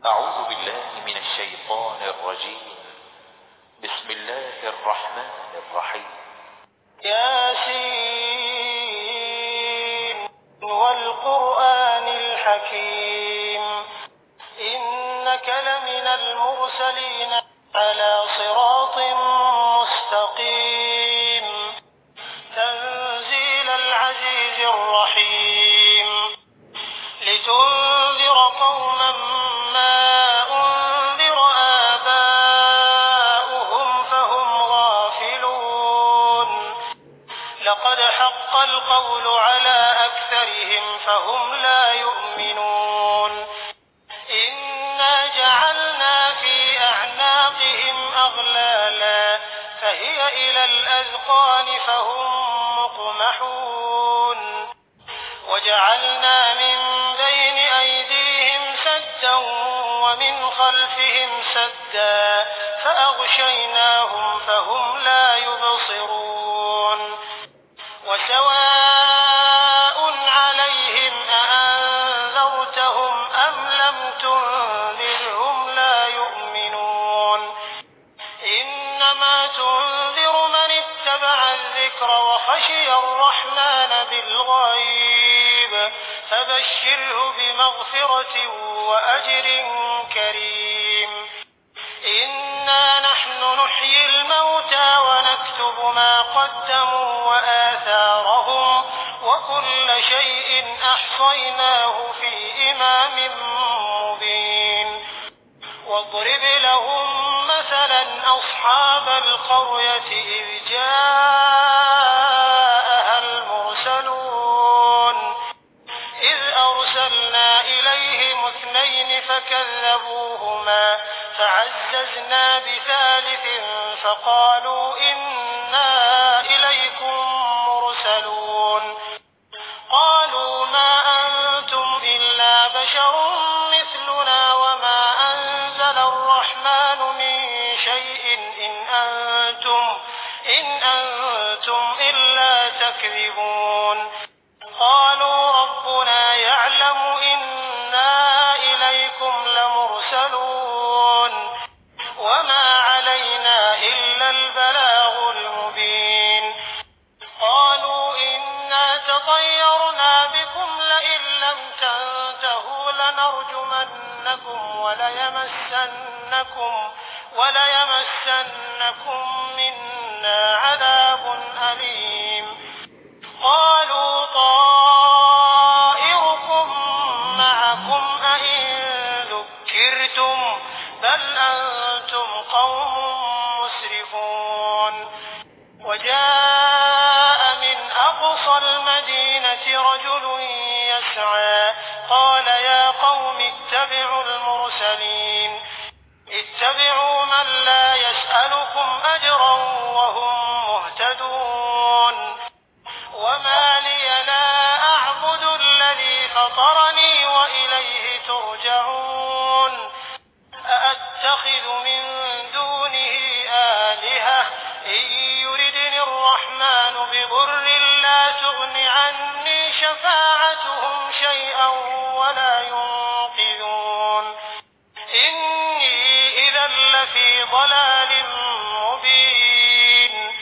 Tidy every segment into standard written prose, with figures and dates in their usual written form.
أعوذ بالله من الشيطان الرجيم. بسم الله الرحمن الرحيم. ياسين والقرآن الحكيم إنك لمن المرسلين على صراط مستقيم تنزيل العزيز الرحيم لتنذر قوما ما أنذر آباؤهم فهم غافلون لقد حق القول على أكثرهم فهم لا يؤمنون إنا جعلنا في أعناقهم أغلالا فهي إلى الأذقان فهم مقمحون وجعلنا من بين أيديهم سدا ومن خلفهم سدا فأغشيناهم فهم لا يبصرون وسواء عليهم أأنذرتهم أم لم تنذرهم لا يؤمنون إنما تنذر من اتبع الذكر وخشي الرحمن بالغيب فبشره بمغفرة وأجر كريم إنا نحن نحيي الموتى ونكتب ما قدموا وآثارهم وكل شيء أحصيناه في إمام مبين واضرب لهم مثلا أصحاب القرية إذ جاءها المرسلون إذ أرسلنا إليهم اثنين فكذبوهما فعززنا بثالث فقالوا إنا إليكم مرسلون قالوا ما أنتم إلا بشر مثلنا وما أنزل الرحمن من شيء إن أنتم إلا تكذبون قالوا ربنا يعلم إنا إليكم لمرسلون وما علينا إلا البلاغ المبين قالوا إنا تطيرنا بكم لئن لم تنتهوا لنرجمنكم وليمسنكم منا عذاب أليم قالوا طائركم معكم أئن ذكرتم بل أنتم قوم مسرفون وجاء من أقصى المدينة رجل يسعى قال يا قوم اتبعوا المرسلين اتبعوا من لا يسألكم أجرا وهم مهتدون وما لي لا أعبد الذي فطرني وإليه ترجعون أأتخذ من دونه آلهة إن يردني الرحمن بضر لا تغن عني شفاعتهم شيئا ولا ينقذون إني إذا لفي ضلال مبين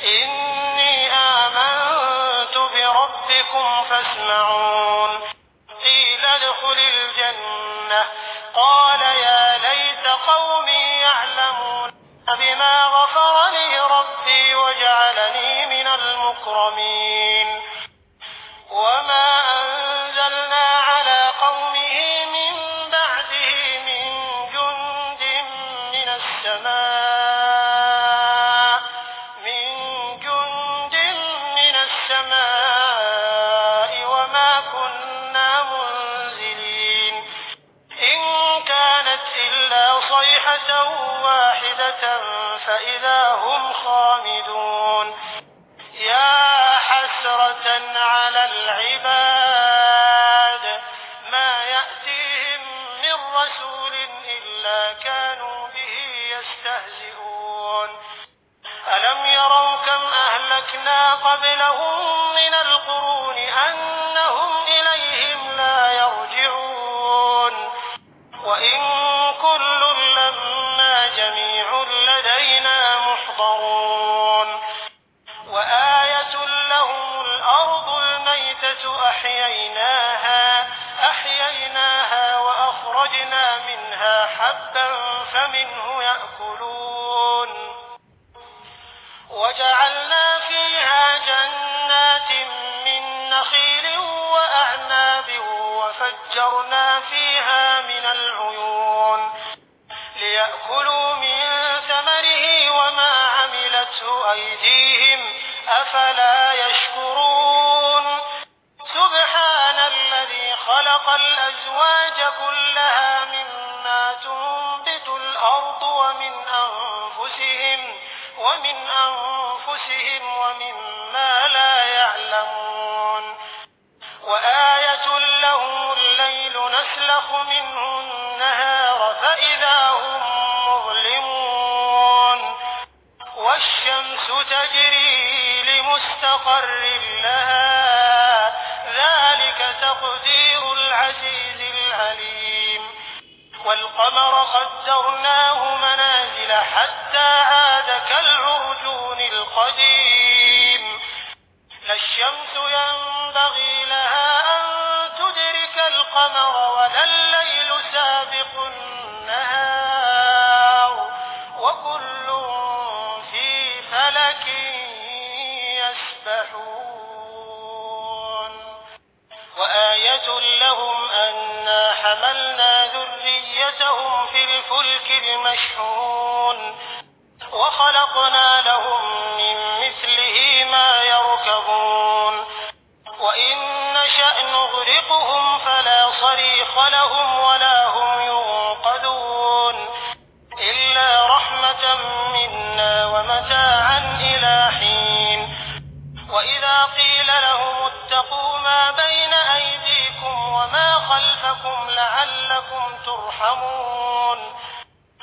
إني آمنت بربكم فاسمعون قيل ادخل الجنة قال يا ليت قومي يعلمون بما غفر لي ربي وجعلني من المكرمين وما أنزلنا على قومه من بعده من جند من السماء وما كنا منزلين إن كانت إلا صيحة واحدة فإذا هم خامدون يا وجعلنا فيها جنات من نخيل وأعناب وفجرنا فيها من العيون ليأكلوا من ثمره وما عملته أيديهم أفلا يشكرون سبحان الذي خلق الأزواج كلها مما تنبت الأرض ومن أنفسهم ومما لا يعلمون وآية لهم الليل نسلخ منه النهار فإذا هم مظلمون والشمس تجري لمستقر لها ذلك تقدير العزيز العليم والقمر قدرناه منازل حتى عاد كالعرجون القديم لا الشمس ينبغي لها أن تدرك القمر ولا الليل سابق النهار وكل في فلك يسبحون وآية لهم أنا حملنا ذريتهم في الفلك المشحون وخلقنا لهم من مثله ما يركبون وإن نشأ نغرقهم فلا صريخ لهم ولا هم ينقذون إلا رحمة منا ومتاعا إلى حين وإذا قيل لهم اتقوا ما بين أيديكم وما خلفكم لعلكم ترحمون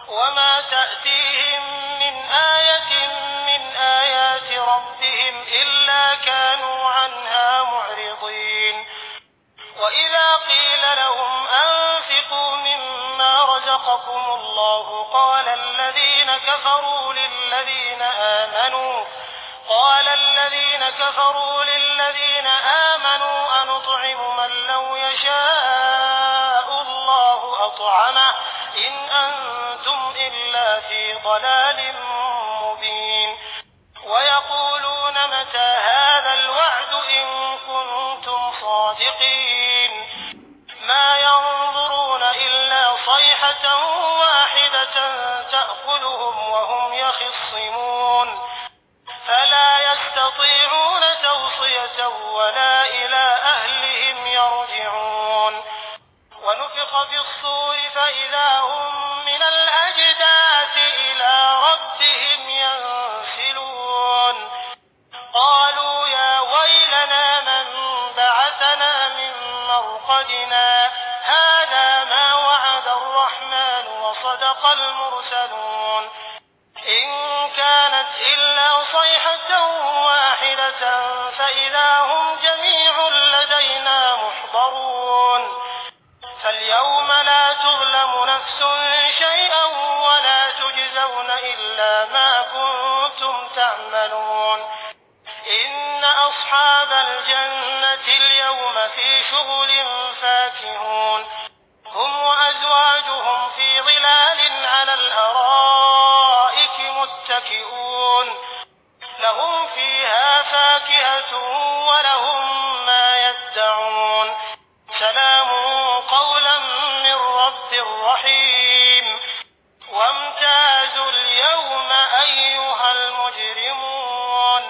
وما تأتيهم من آية من آيات ربهم إلا كانوا عنها معرضين وإذا قيل لهم أنفقوا مما رزقكم الله قال الذين كفروا للذين آمنوا أنطعم من لو يشاء الله أطعمه إن أنتم إلا في ضلال مبين ويقولون متى هذا الوعد إن كنتم صادقين ما ينظرون إلا صيحة واحدة تأخذهم وهم يخصمون فلا يستطيعون توصية ولا إلى أهلهم يرجعون ونفخ في الصور فإذا هم من الأجداث إلى ربهم ينسلون قالوا يا ويلنا من بعثنا من مرقدنا هذا ما وعد الرحمن وصدق المرسلون إن كانت إلا صيحة واحدة فإذا هم جميع لدينا محضرون فاليوم لا تظلم نفس شيئا ولا تجزون إلا ما كنتم تعملون إن أصحاب الجنة اليوم في شغل فاكهون هم وأزواجهم في ظلال على الأرائك متكئون لهم فيها فاكهة ولهم ما يدعون سلام قولا من رب رحيم وامتازوا اليوم أيها المجرمون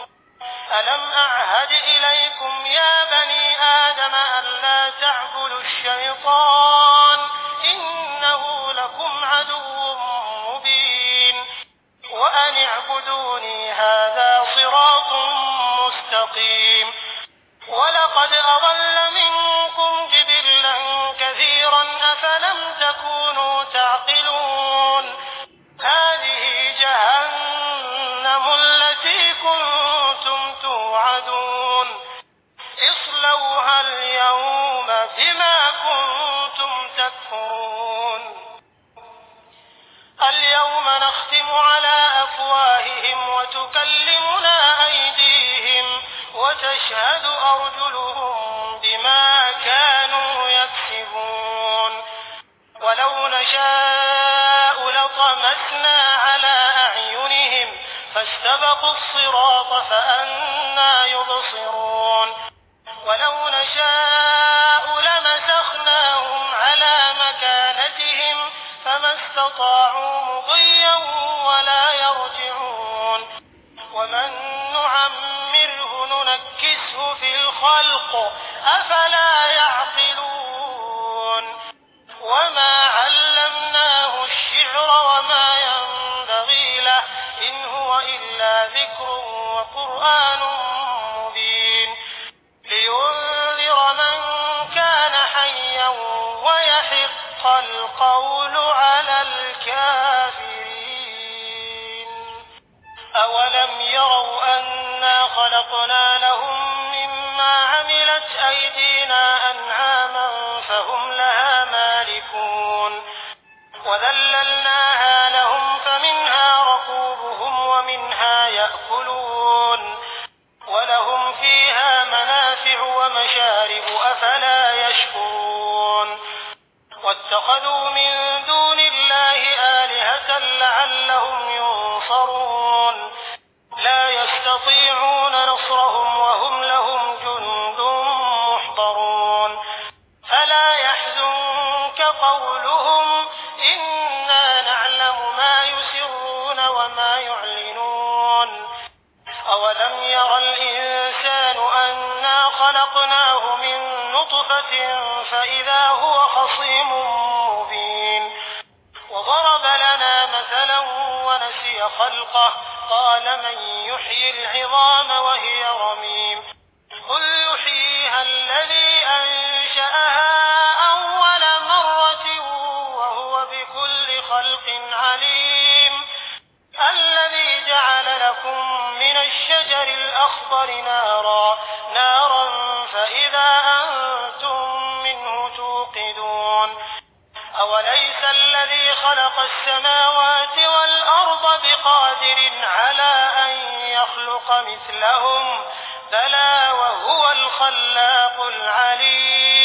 أفلا يعقلون وما علمناه الشعر وما ينبغي له إن هو إلا ذكر وقرآن مبين لينذر من كان حيا ويحق القول على الكافرين أولم يروا أنا خلقنا لهم مما عملت أيدينا أنعاما فهم لها مالكون وذللناها لهم فمنها ركوبهم ومنها يأكلون ولهم فيها منافع ومشارب أفلا يشكرون واتخذوا من دون الله آلهة لعلهم ينصرون لا يستطيعون نصرهم وهم لهم جند محضرون فلا يحزنك قولهم إنا نعلم ما يسرون وما يعلنون أولم ير الإنسان أنا خلقناه من نطفة فإذا هو خصيم مبين وضرب لنا مثلا ونسي خلقه قال من يحيي العظام وهي رميم قل يحييها الذي أنشأها أول مرة وهو بكل خلق عليم الذي جعل لكم من الشجر الأخضر نارا فإذا أنتم منه توقدون أوليس الذي خلق السماوات والأرض بقادر على أن يخلق مثلهم بلى وهو الخلاق العليم